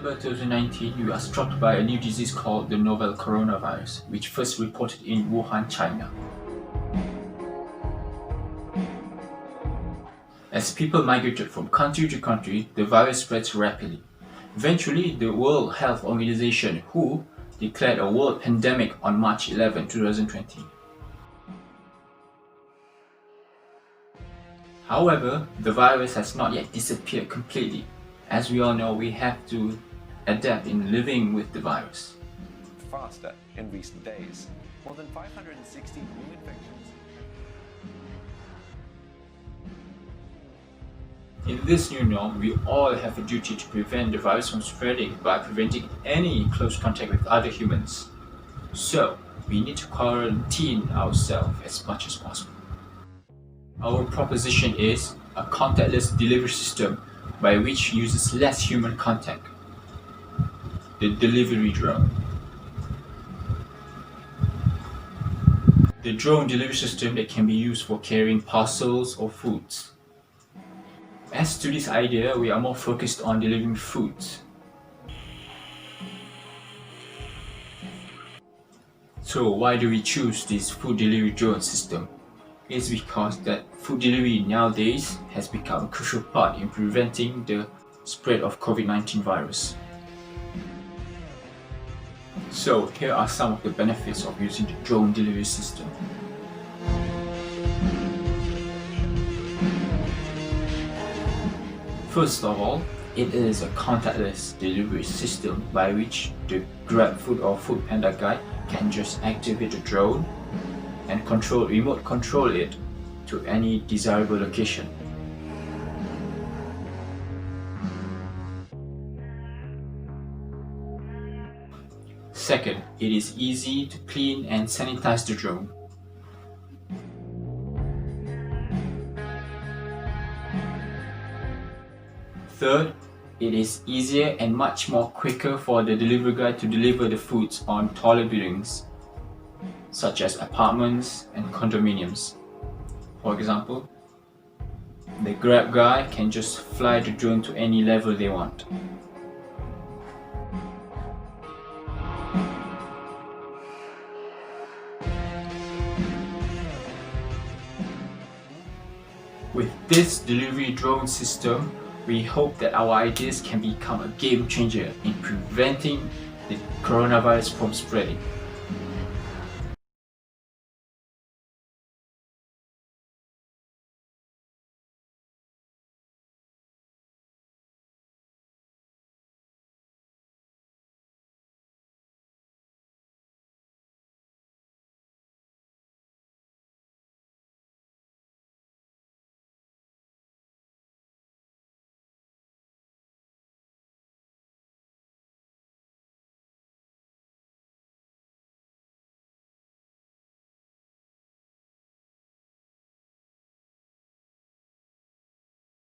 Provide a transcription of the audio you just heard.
December 2019, we are struck by a new disease called the novel coronavirus, which first reported in Wuhan, China. As people migrated from country to country, the virus spreads rapidly. Eventually, the World Health Organization, WHO, declared a world pandemic on March 11, 2020. However, the virus has not yet disappeared completely. As we all know, we have to adapt in living with the virus. Faster in recent days. More than 560 new infections. In this new norm, we all have a duty to prevent the virus from spreading by preventing any close contact with other humans. So, we need to quarantine ourselves as much as possible. Our proposition is a contactless delivery system by which uses less human contact. The delivery drone. The drone delivery system that can be used for carrying parcels or foods. As to this idea, we are more focused on delivering foods. So why do we choose this food delivery drone system? It's because that food delivery nowadays has become a crucial part in preventing the spread of COVID-19 virus. So here are some of the benefits of using the drone delivery system. First of all, it is a contactless delivery system by which the GrabFood or Foodpanda guy can just activate the drone and remote control it to any desirable location. Second, it is easy to clean and sanitize the drone. Third, it is easier and much more quicker for the delivery guy to deliver the foods on taller buildings, such as apartments and condominiums. For example, the Grab guy can just fly the drone to any level they want. With this delivery drone system, we hope that our ideas can become a game changer in preventing the coronavirus from spreading.